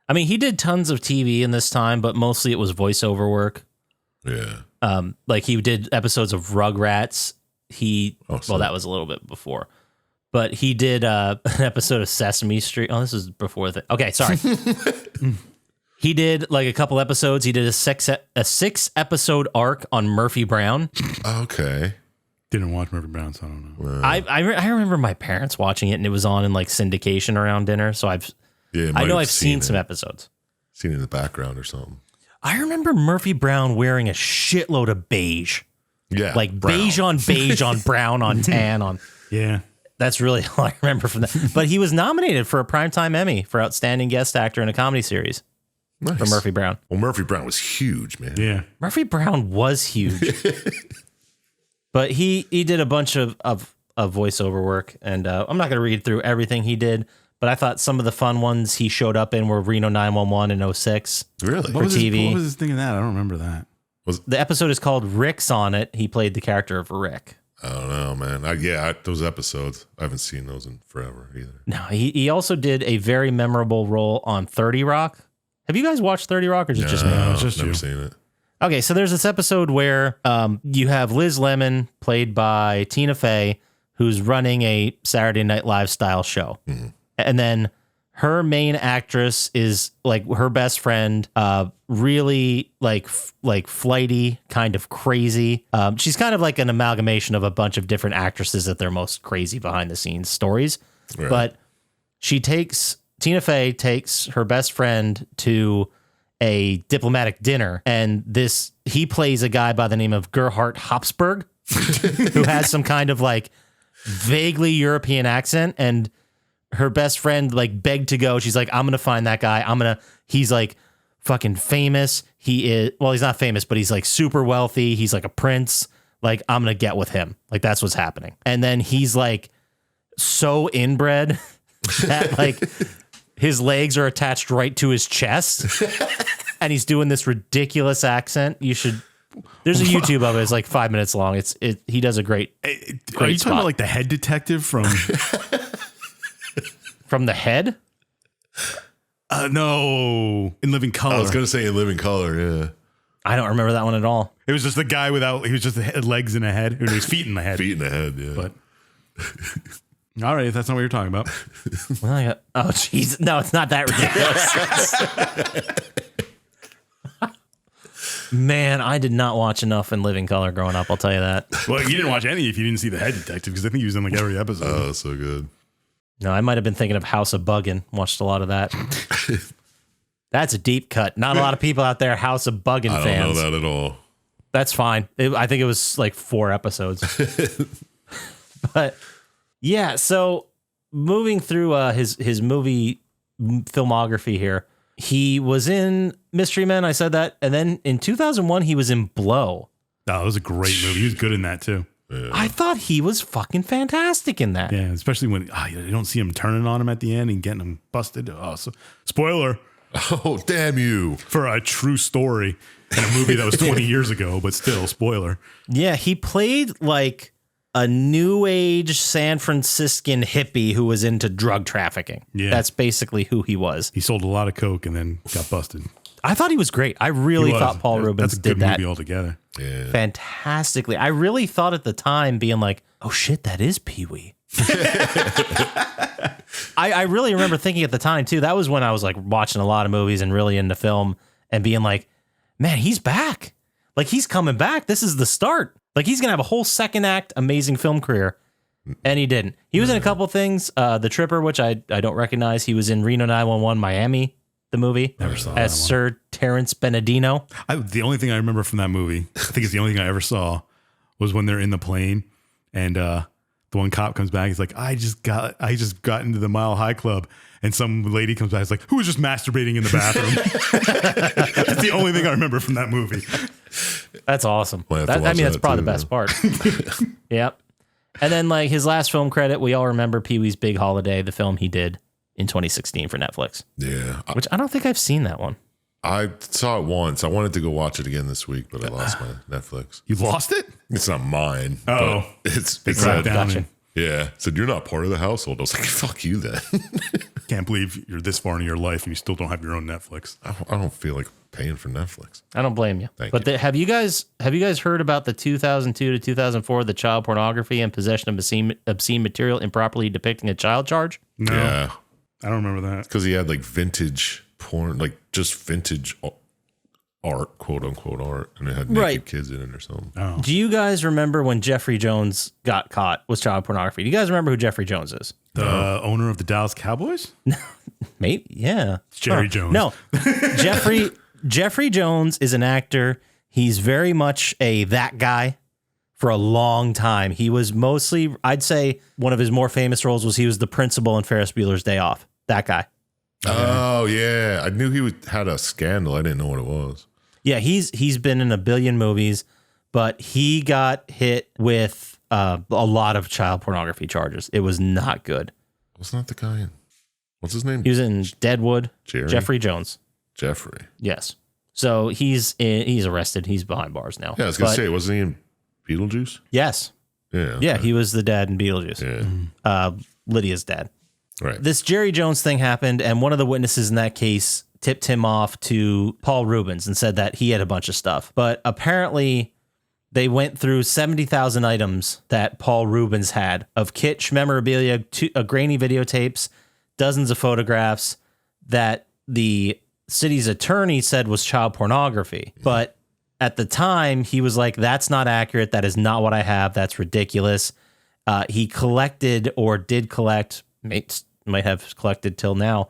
I mean, he did tons of TV in this time, but mostly it was voiceover work. Yeah. Like he did episodes of Rugrats. so- Well, that was a little bit before, but he did an episode of Sesame Street. Oh, this was before the. Okay, sorry. He did like a couple episodes. He did a six episode arc on Murphy Brown. Okay. Didn't watch Murphy Brown, so I don't know. I remember my parents watching it, and it was on in like syndication around dinner. So Yeah. I know might I've have seen it. some episodes. Seen it in the background or something. I remember Murphy Brown wearing a shitload of beige, Yeah. like brown. beige on brown on tan on. Yeah. That's really all I remember from that. But he was nominated for a Primetime Emmy for Outstanding Guest Actor in a Comedy Series Nice. for Murphy Brown. Well, Murphy Brown was huge, man. Yeah. Murphy Brown was huge. But he did a bunch of voiceover work, and I'm not going to read through everything he did, but I thought some of the fun ones he showed up in were Reno 911 in 06. Really? For TV. What was his thing in that? I don't remember that. The episode is called Rick's on it. He played the character of Rick. I don't know, man. Those episodes, I haven't seen those in forever either. No, he also did a very memorable role on 30 Rock. Have you guys watched 30 Rock, or is it just me? No, it's just never you. seen it. Okay, so there's this episode where you have Liz Lemon, played by Tina Fey, who's running a Saturday Night Live style show. Mm-hmm. And then her main actress is like her best friend, really like flighty, kind of crazy. She's kind of like an amalgamation of a bunch of different actresses at their most crazy behind the scenes stories. Right. But Tina Fey takes her best friend to a diplomatic dinner, and he plays a guy by the name of Gerhard Hopsberg, who has some kind of like vaguely European accent, and her best friend like begged to go. She's like, I'm gonna find that guy. He's like fucking famous. He's not famous, but he's like super wealthy. He's like a prince. Like, I'm gonna get with him. Like, that's what's happening. And then he's like so inbred that like his legs are attached right to his chest. And he's doing this ridiculous accent. There's a YouTube of it. It's like 5 minutes long. He does a great Are you spot. talking about like the head detective from? From The Head. No, in Living Color. I was going to say In Living Color, yeah. I don't remember that one at all. It was just the guy without. He was just legs in a head, or his feet in the head. Feet in the head, yeah. But all right, if that's not what you're talking about. Oh, jeez. No, it's not that ridiculous. Man, I did not watch enough in Living Color growing up. I'll tell you that. Well, you didn't watch any if you didn't see The Head Detective, because I think he was in like every episode. Oh, so good. No, I might have been thinking of House of Buggin'. Watched a lot of that. That's a deep cut. Not a lot of people out there House of Buggin' I fans. don't know that at all. That's fine. I think it was like 4 episodes. But yeah, so moving through his movie filmography here, he was in Mystery Men. I said that, and then in 2001 he was in Blow. Oh, it was a great movie. He was good in that too. Yeah. I thought he was fucking fantastic in that. Yeah, especially when you don't see him turning on him at the end and getting him busted. Oh, so, spoiler Oh, damn you. for a true story in a movie that was 20 years ago, but still, spoiler. Yeah, he played like a new age San Franciscan hippie who was into drug trafficking. Yeah. That's basically who he was. He sold a lot of coke and then got busted. I thought he was great. I really He was. thought Paul Reubens That's a good did that movie altogether. Yeah. fantastically. I really thought at the time being like, oh shit, that is Pee-wee. I really remember thinking at the time too, that was when I was like watching a lot of movies and really into film and being like, man, he's back. Like he's coming back. This is the start. Like he's going to have a whole second act, amazing film career. And he didn't. He was in a couple things. The Tripper, which I don't recognize. He was in Reno 911 Miami, the movie. Never saw as that one. Sir Terrence Benedino. The only thing I remember from that movie, I think it's the only thing I ever saw, was when they're in the plane and the one cop comes back. He's like, I just got into the Mile High Club, and some lady comes back. He's like, who was just masturbating in the bathroom? That's the only thing I remember from that movie. That's awesome. Might have to I watch mean, that's that probably too, the best part. Yep. And then like his last film credit, we all remember Pee-wee's Big Holiday, the film he did in 2016 for Netflix, Yeah. which I don't think I've seen that one. I saw it once. I wanted to go watch it again this week, but I lost my Netflix. You lost it? It's not mine. Oh. but it Cracked said, down. Gotcha. yeah. It said, you're not part of the household. I was like, fuck you then. Can't believe you're this far into your life and you still don't have your own Netflix. I don't feel like paying for Netflix. I don't blame you. Thank But have you guys heard about the 2002 to 2004 the child pornography and possession of obscene material improperly depicting a child charge? No, Yeah. I don't remember that. Because he had like vintage porn, like just vintage art, quote unquote art, and it had naked Right. kids in it or something. Oh. Do you guys remember when Jeffrey Jones got caught with child pornography? Do you guys remember who Jeffrey Jones is? The owner of the Dallas Cowboys? Maybe, yeah. It's Jerry Jones. No, Jeffrey Jones is an actor. He's very much that guy for a long time. He was mostly, I'd say, one of his more famous roles was he was the principal in Ferris Bueller's Day Off. That guy. Oh, yeah. I knew he had a scandal. I didn't know what it was. Yeah, he's been in a billion movies, but he got hit with a lot of child pornography charges. It was not good. Wasn't that the guy in? What's his name? He was in Deadwood. Jerry? Jeffrey Jones. Jeffrey. Yes. So he's arrested. He's behind bars now. Yeah, I was going to But say, wasn't he in Beetlejuice? yes. Yeah. Yeah, he was the dad in Beetlejuice. Yeah. Lydia's dad. Right. This Jerry Jones thing happened, and one of the witnesses in that case tipped him off to Paul Reubens and said that he had a bunch of stuff. But apparently, they went through 70,000 items that Paul Reubens had of kitsch memorabilia, grainy videotapes, dozens of photographs that the city's attorney said was child pornography. But at the time, he was like, that's not accurate. That is not what I have. That's ridiculous. He collected or did collect, might have collected till now,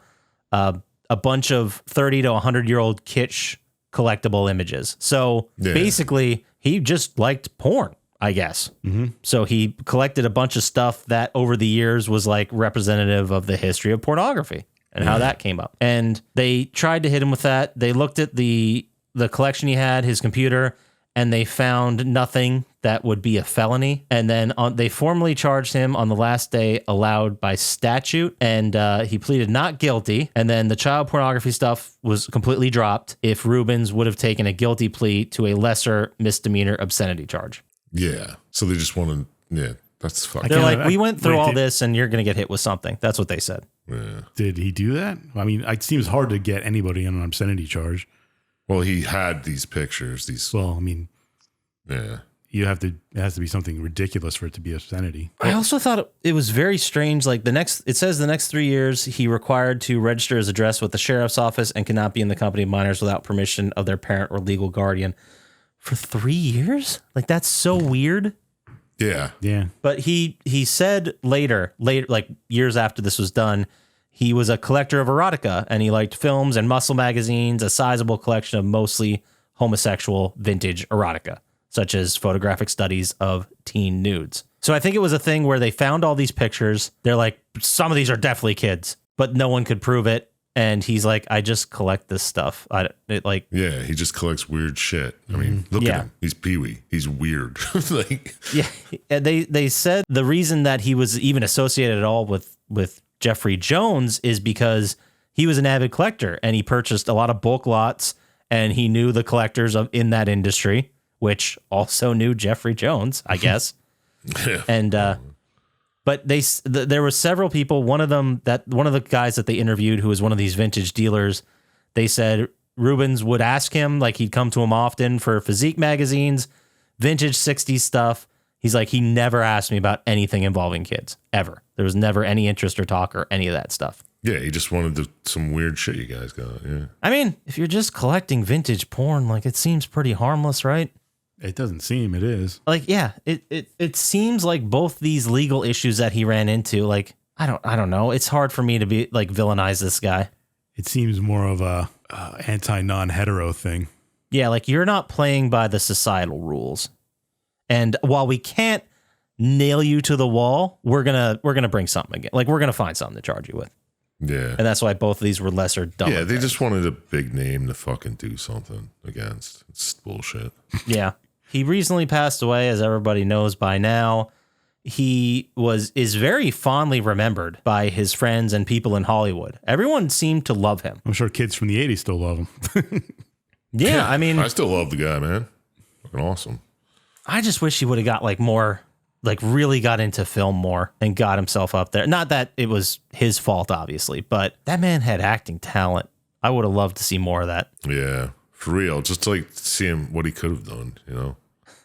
a bunch of 30 to 100-year-old kitsch collectible images. So basically, he just liked porn, I guess. Mm-hmm. So he collected a bunch of stuff that over the years was like representative of the history of pornography and how that came up. And they tried to hit him with that. They looked at the collection he had, his computer, and they found nothing that would be a felony. And then they formally charged him on the last day allowed by statute, and he pleaded not guilty. And then the child pornography stuff was completely dropped if Reubens would have taken a guilty plea to a lesser misdemeanor obscenity charge. Yeah. So they just wanted, yeah, that's fucking. They're can't- like, we went through wait, all did- this and you're going to get hit with something. That's what they said. Yeah. Did he do that? I mean, it seems hard to get anybody on an obscenity charge. Well, he had these pictures, these, Well, I mean, yeah. it has to be something ridiculous for it to be obscenity. I also thought it was very strange. Like it says the next 3 years, he required to register his address with the sheriff's office and cannot be in the company of minors without permission of their parent or legal guardian. For 3 years? Like, that's so weird. Yeah. Yeah. But he said later, like years after this was done, he was a collector of erotica and he liked films and muscle magazines, a sizable collection of mostly homosexual vintage erotica, such as photographic studies of teen nudes. So I think it was a thing where they found all these pictures. They're like, some of these are definitely kids, but no one could prove it. And he's like, I just collect this stuff. Yeah, he just collects weird shit. I mean, look at him. He's Pee-wee. He's weird. Like, yeah. They said the reason that he was even associated at all with Jeffrey Jones is because he was an avid collector and he purchased a lot of bulk lots and he knew the collectors in that industry, which also knew Jeffrey Jones, I guess. yeah. And but there were several people. One of the guys that they interviewed, who was one of these vintage dealers, they said Reubens would ask him, like he'd come to him often for physique magazines, vintage 60s stuff. He's like, he never asked me about anything involving kids, ever. There was never any interest or talk or any of that stuff. Yeah, he just wanted some weird shit you guys got. Yeah. I mean, if you're just collecting vintage porn, like it seems pretty harmless, right? It doesn't seem it is. Like, yeah, it seems like both these legal issues that he ran into, like, I don't know. It's hard for me to be like villainize this guy. It seems more of a anti-non-hetero thing. Yeah, like you're not playing by the societal rules. And while we can't nail you to the wall, we're gonna bring something again. Like we're gonna find something to charge you with. Yeah. And that's why both of these were lesser dumb. Yeah, they just wanted a big name to fucking do something against. It's bullshit. Yeah. He recently passed away, as everybody knows by now. He is very fondly remembered by his friends and people in Hollywood. Everyone seemed to love him. I'm sure kids from the 80s still love him. Yeah, I mean, I still love the guy, man. Fucking awesome. I just wish he would have got like more, like really got into film more and got himself up there. Not that it was his fault, obviously, but that man had acting talent. I would have loved to see more of that. Yeah, for real. Just like see him, what he could have done, you know?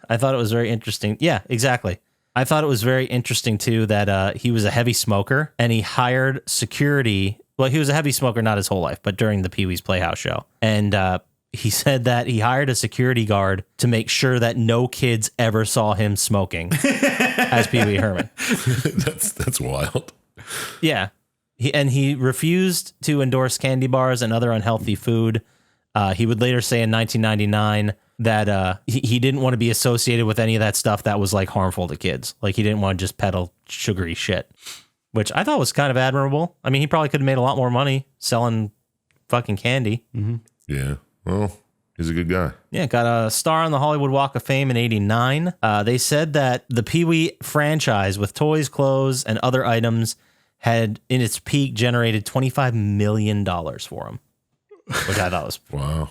I thought it was very interesting. Yeah, exactly. I thought it was very interesting, too, that he was a heavy smoker and he hired security. Well, he was a heavy smoker, not his whole life, but during the Pee-wee's Playhouse show. And he said that he hired a security guard to make sure that no kids ever saw him smoking as Pee-wee Herman. That's wild. Yeah. He refused to endorse candy bars and other unhealthy food. He would later say in 1999 that he didn't want to be associated with any of that stuff that was like harmful to kids. Like he didn't want to just peddle sugary shit, which I thought was kind of admirable. I mean, he probably could have made a lot more money selling fucking candy. Mm-hmm. Yeah. Well, he's a good guy. Yeah, got a star on the Hollywood Walk of Fame in '89. They said that the Pee-wee franchise with toys, clothes, and other items had, in its peak, generated $25 million for him, which I thought was... Wow.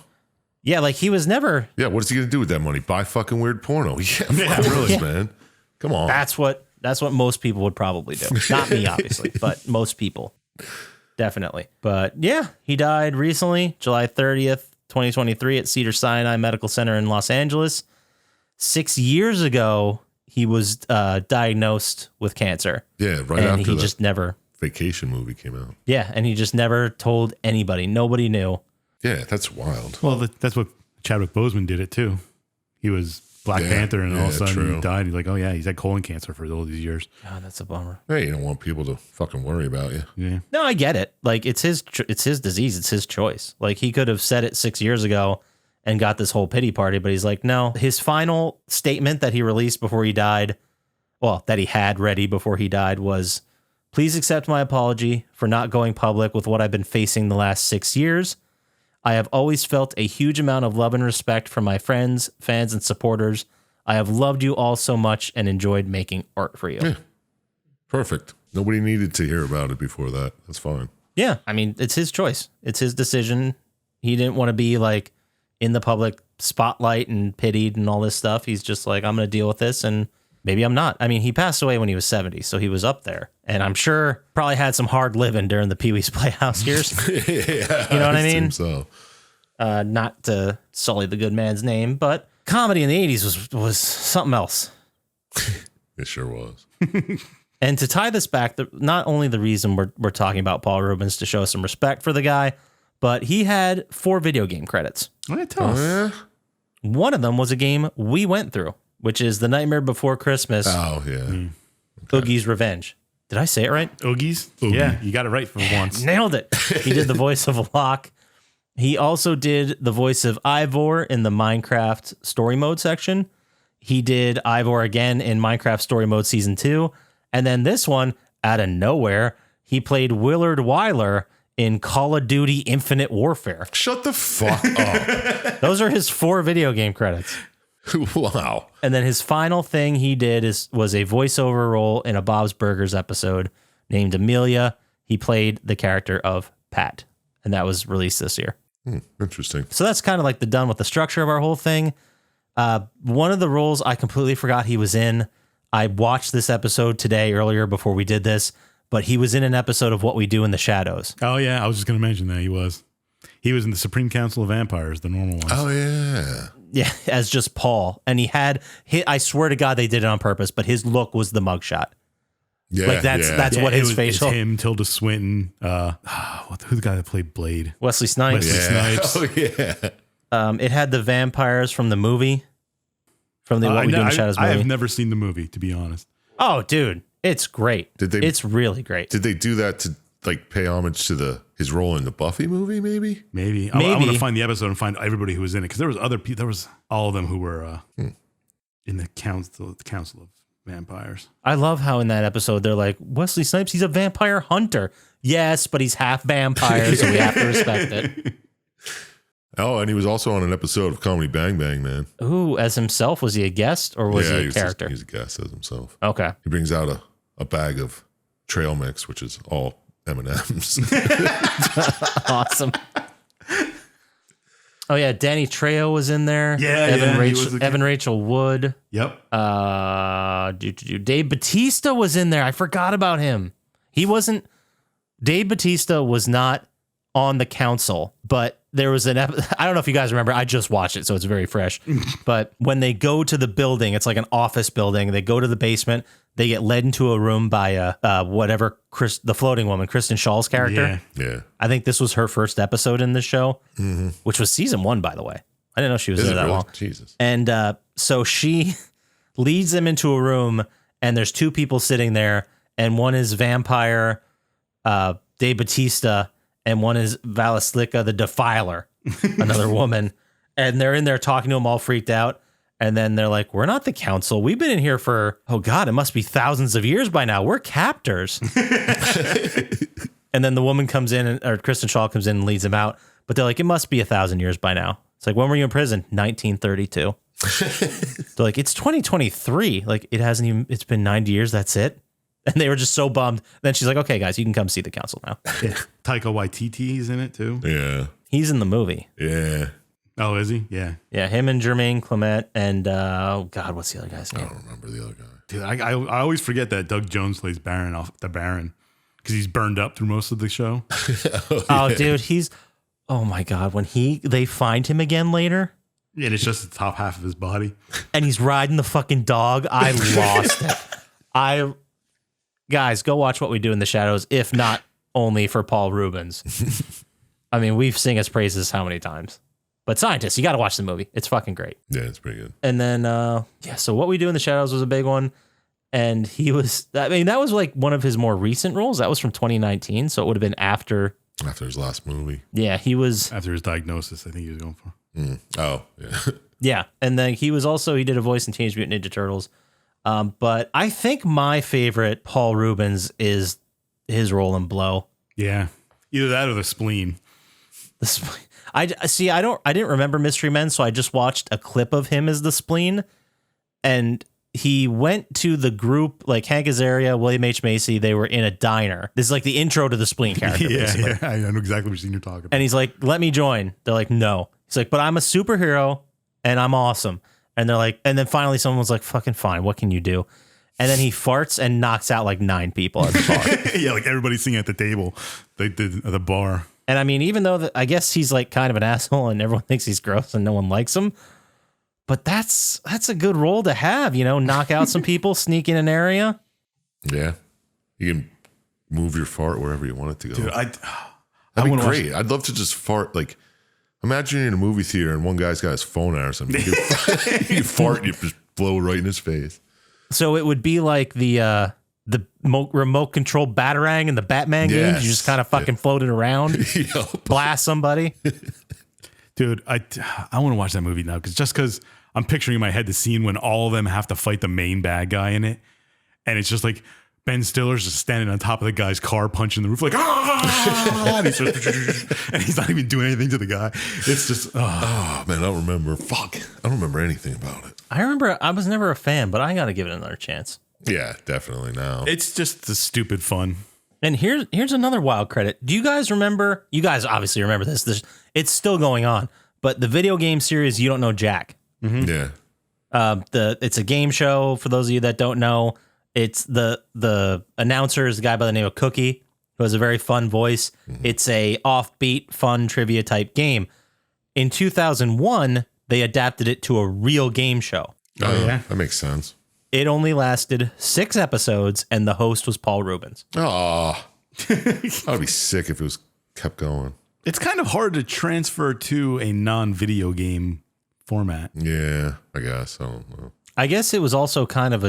Yeah, like he was never... Yeah, what is he going to do with that money? Buy fucking weird porno. Yeah, of course, man. Come on. That's what most people would probably do. Not me, obviously, but most people. Definitely. But yeah, he died recently, July 30th, 2023 at Cedars-Sinai Medical Center in Los Angeles. 6 years ago, he was diagnosed with cancer. Yeah, right and after he that just never... Vacation movie came out. Yeah, and he just never told anybody. Nobody knew. Yeah, that's wild. Well, that's what Chadwick Boseman did it too. He was Black Panther, and all of a sudden he died. He's like, oh yeah, he's had colon cancer for all these years. God, that's a bummer. Hey, you don't want people to fucking worry about you. Yeah. No, I get it. Like it's his disease. It's his choice. Like he could have said it 6 years ago and got this whole pity party, but he's like, no. His final statement that he released before he died, well, that he had ready before he died was, please accept my apology for not going public with what I've been facing the last 6 years. I have always felt a huge amount of love and respect from my friends, fans, and supporters. I have loved you all so much and enjoyed making art for you. Yeah. Perfect. Nobody needed to hear about it before that. That's fine. Yeah. I mean, it's his choice. It's his decision. He didn't want to be like in the public spotlight and pitied and all this stuff. He's just like, I'm going to deal with this and maybe I'm not. I mean, he passed away when he was 70, so he was up there. And I'm sure probably had some hard living during the Pee-wee's Playhouse years. Yeah, you know what I mean? So. Not to sully the good man's name, but comedy in the 80s was something else. It sure was. And to tie this back, not only the reason we're talking about Paul Reubens to show some respect for the guy, but he had 4 video game credits. Oh, tell us. Yeah. One of them was a game we went through, which is The Nightmare Before Christmas, Oh, yeah. Oogie's Revenge. Did I say it right? Oogies? Oogie. Yeah, you got it right for once. Nailed it. He did the voice of Locke. He also did the voice of Ivor in the Minecraft story mode section. He did Ivor again in Minecraft story mode season 2. And then this one, out of nowhere, he played Willard Wyler in Call of Duty Infinite Warfare. Shut the fuck up. Those are his 4 video game credits. Wow. And then his final thing he did was a voiceover role in a Bob's Burgers episode named Amelia. He played the character of Pat, and that was released this year. Interesting. So that's kind of like the done with the structure of our whole thing. One of the roles I completely forgot he was in. I watched this episode today earlier before we did this, but he was in an episode of What We Do in the Shadows. Oh, yeah. I was just going to mention that he was. He was in the Supreme Council of Vampires, the normal ones. Oh, yeah. Yeah, as just Paul. And he had, I swear to God they did it on purpose, but his look was the mugshot. Yeah. Like that's Yeah, what his it's facial. him, Tilda Swinton. Who's the guy that played Blade? Wesley Snipes. Wesley Snipes. Oh, yeah. It had the vampires from the movie, from the What We Do in the Shadows I movie. have never seen the movie, to be honest. Oh, dude, it's great. Did they- It's really great. Did they do that to like pay homage to his role in the Buffy movie, maybe? Maybe. I want to find the episode and find everybody who was in it, because there was other people. There was all of them who were in the council of Vampires. I love how in that episode they're like, Wesley Snipes, he's a vampire hunter. Yes, but he's half vampire, so we have to respect it. Oh, and he was also on an episode of Comedy Bang Bang, man. Ooh, as himself, was he a guest or was he a character? He's a guest as himself. Okay. He brings out a bag of trail mix, which is all M&Ms. Awesome. Oh yeah, Danny Trejo was in there. Yeah, he was the Evan Rachel Wood. Yep. Dave Bautista was in there. I forgot about him. Dave Bautista was not on the council, but there was I don't know if you guys remember, I just watched it, so it's very fresh. But when they go to the building, it's like an office building. They go to the basement. They get led into a room by the floating woman, Kristen Schall's character. Yeah. I think this was her first episode in this show, which was season 1, by the way. I didn't know she was Is there it that really? long. Jesus. And so she leads them into a room, and there's 2 people sitting there, and one is vampire Dave Bautista, and one is Vasilika the Defiler, another woman. And they're in there talking to him all freaked out. And then they're like, we're not the council. We've been in here for, oh God, it must be thousands of years by now. We're captors. And then the woman comes in, or Kristen Schaal comes in and leads him out. But they're like, it must be 1,000 years by now. It's like, when were you in prison? 1932. They're like, it's 2023. Like, it's been 90 years. That's it. And they were just so bummed. Then she's like, okay, guys, you can come see the council now. Taika Waititi's in it too. Yeah. He's in the movie. Yeah. Oh, is he? Yeah. Yeah, him and Jermaine Clement and, oh God, what's the other guy's I name? don't remember the other guy. Dude, I always forget that Doug Jones plays the Baron, because he's burned up through most of the show. Oh, dude, oh my God, when they find him again later. Yeah, it's just the top half of his body. And he's riding the fucking dog. I lost it. Guys, go watch What We Do in the Shadows, if not only for Paul Reubens. I mean, we've sing his praises how many times? But Syintist, you got to watch the movie. It's fucking great. Yeah, it's pretty good. And then, so What We Do in the Shadows was a big one. And that was like one of his more recent roles. That was from 2019. So it would have been after his last movie. Yeah, he was. After his diagnosis, I think he was going for. Oh, yeah. Yeah. And then he did a voice in Teenage Mutant Ninja Turtles. But I think my favorite Paul Reubens is his role in Blow. Yeah. Either that or the Spleen. I didn't remember Mystery Men, so I just watched a clip of him as the Spleen. And he went to the group, like Hank Azaria, William H. Macy, they were in a diner. This is like the intro to the Spleen character, basically. Yeah, I know exactly what scene you're talking about. And he's like, let me join. They're like, no. He's like, but I'm a superhero and I'm awesome. And they're like, and then finally someone was like, fucking fine, what can you do? And then he farts and knocks out like 9 people at the bar. Yeah, like everybody's sitting at the table, at the bar. And I mean, even though I guess he's like kind of an asshole and everyone thinks he's gross and no one likes him, But that's a good role to have, knock out some people, sneak in an area. Yeah. You can move your fart wherever you want it to go. Dude, That'd I be wanna watch- great. I'd love to just fart. Like, imagine you're in a movie theater and one guy's got his phone out or something. You fart and you just blow right in his face. So it would be like the remote control Batarang in the Batman games. You just kind of fucking float it around, blast somebody. Dude, I want to watch that movie now because I'm picturing in my head the scene when all of them have to fight the main bad guy in it, and it's just like Ben Stiller's just standing on top of the guy's car, punching the roof like and he's not even doing anything to the guy. It's just Oh man, I don't remember. Fuck, I don't remember anything about it. I remember I was never a fan, but I got to give it another chance. Yeah, definitely now. it's just the stupid fun. And here's another wild credit. Do you guys remember? You guys obviously remember this. It's still going on, but the video game series You Don't Know Jack. Yeah. It's a game show for those of you that don't know. It's the announcer is a guy by the name of Cookie, who has a very fun voice. It's a offbeat, fun trivia type game. In 2001, they adapted it to a real game show. Yeah? That makes sense. It only lasted 6 episodes, and the host was Paul Reubens. Oh, I'd be sick if it was kept going. It's kind of hard to transfer to a non-video game format. Yeah, I guess. I don't know. I guess it was also kind of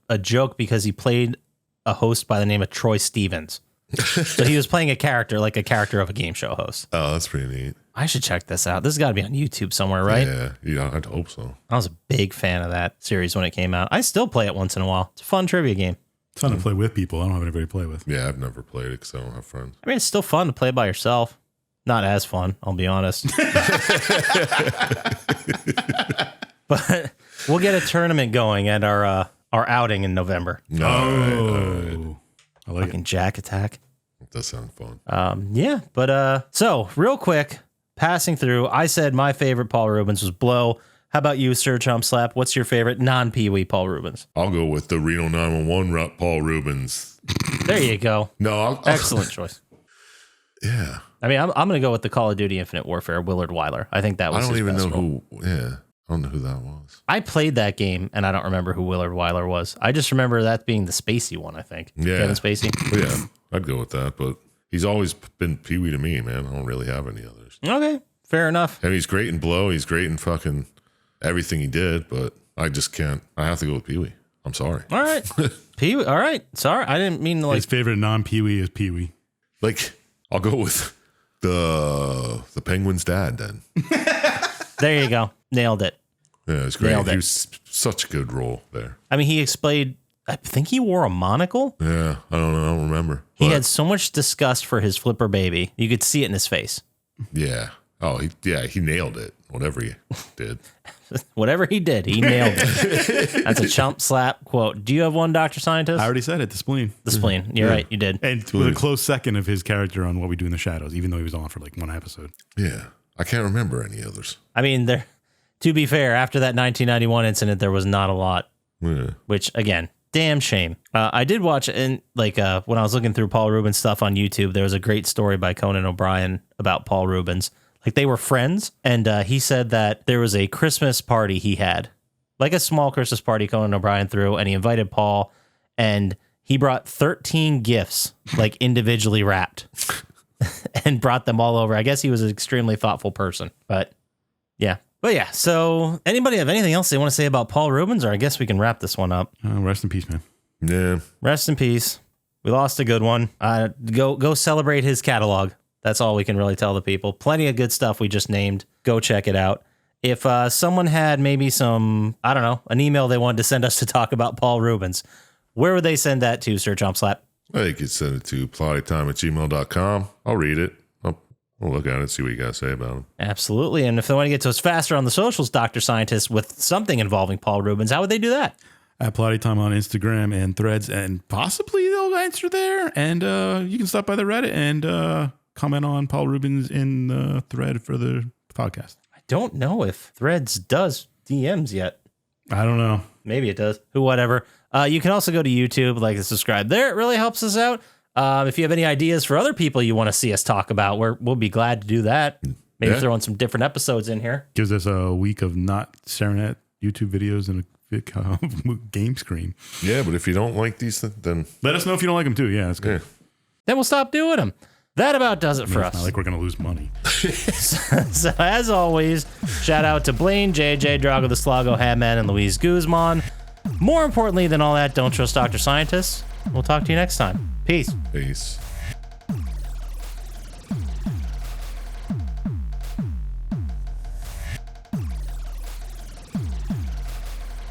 a joke because he played a host by the name of Troy Stevens. So he was playing a character of a game show host. Oh, that's pretty neat. I should check this out. This has got to be on YouTube somewhere, right? Yeah, I'd hope so. I was a big fan of that series when it came out. I still play it once in a while. It's a fun trivia game. It's fun to play with people. I don't have anybody to play with. Yeah, I've never played it because I don't have friends. I mean, it's still fun to play by yourself. Not as fun, I'll be honest. But we'll get a tournament going at our outing in November. No, all right. I like Fucking Jack Attack. That does sound fun. Yeah, but so real quick, passing through, I said my favorite Paul Reubens was Blow. How about you, Sir Chump Slap? What's your favorite non-Pee-wee Paul Reubens? I'll go with the Reno 911 rep, Paul Reubens. There you go. No, I'll, Excellent choice. Yeah. I mean, I'm going to go with the Call of Duty Infinite Warfare, Willard Wyler. I think that was I don't his even best know role. who. Yeah. I don't know who that was. I played that game, and I don't remember who Willard Wyler was. I just remember that being the Spacey one, I think. Yeah. Kevin Spacey. Well, yeah, I'd go with that, but he's always been Pee-wee to me, man. I don't really have any others. Okay, fair enough. I mean, he's great in Blow. He's great in fucking everything he did, but I just can't. I have to go with Pee-wee. I'm sorry. All right. Pee-wee. All right. Sorry. I didn't mean to His favorite non-Pee-wee is Pee-wee. Like, I'll go with the Penguin's dad then. There you go. Nailed it. Yeah, it's great. Nailed it. He was such a good role there. I mean, he explained, I think he wore a monocle. Yeah, I don't know. I don't remember. He But, had so much disgust for his flipper baby. You could see it in his face. yeah. Oh, he nailed it. Whatever he did. Whatever he did, he nailed it. That's a Chump Slap quote. Do you have one, Dr. Scientist? I already said it, the spleen. The spleen. You're right. You did. And with a close second of his character on What We Do in the Shadows, even though he was on for like one episode. Yeah, I can't remember any others. I mean, there. To be fair, after that 1991 incident, there was not a lot. Yeah. Which, again, damn shame. I did watch, when I was looking through Paul Reubens stuff on YouTube, there was a great story by Conan O'Brien about Paul Reubens. Like, they were friends, and he said that there was a Christmas party he had, like a small Christmas party Conan O'Brien threw, and he invited Paul, and he brought 13 gifts, like individually wrapped, and brought them all over. I guess he was an extremely thoughtful person, but yeah. But yeah, so anybody have anything else they want to say about Paul Reubens, or I guess we can wrap this one up. Rest in peace, man. Yeah. Rest in peace. We lost a good one. Go celebrate his catalog. That's all we can really tell the people. Plenty of good stuff we just named. Go check it out. If someone had maybe some, I don't know, an email they wanted to send us to talk about Paul Reubens, where would they send that to, Sir Chump Slap? Well, you could send it to plottytime@gmail.com. I'll read it. We'll look at it, see what you guys say about him. Absolutely. And if they want to get to us faster on the socials, Dr. Scientist, with something involving Paul Reubens, how would they do that? At Plotty Time on Instagram and Threads, and possibly they'll answer there. And you can stop by the Reddit and comment on Paul Reubens in the thread for the podcast. I don't know if Threads does DMs yet. I don't know. Maybe it does. Whatever. You can also go to YouTube, like and subscribe there. It really helps us out. If you have any ideas for other people you want to see us talk about, we'll be glad to do that. Maybe Yeah. throw in some different episodes in here. Gives us a week of not staring at YouTube videos and a game screen. Yeah, but if you don't like these, then Let us know if you don't like them too. Yeah, that's good. yeah. Then we'll stop doing them. That about does it for It's us. not like we're going to lose money. So as always, shout out to Blaine, JJ, Drago the Slago, Hatman, and Luis Guzman. More importantly than all that, don't trust Dr. Scientist. We'll talk to you next time. Peace. Peace.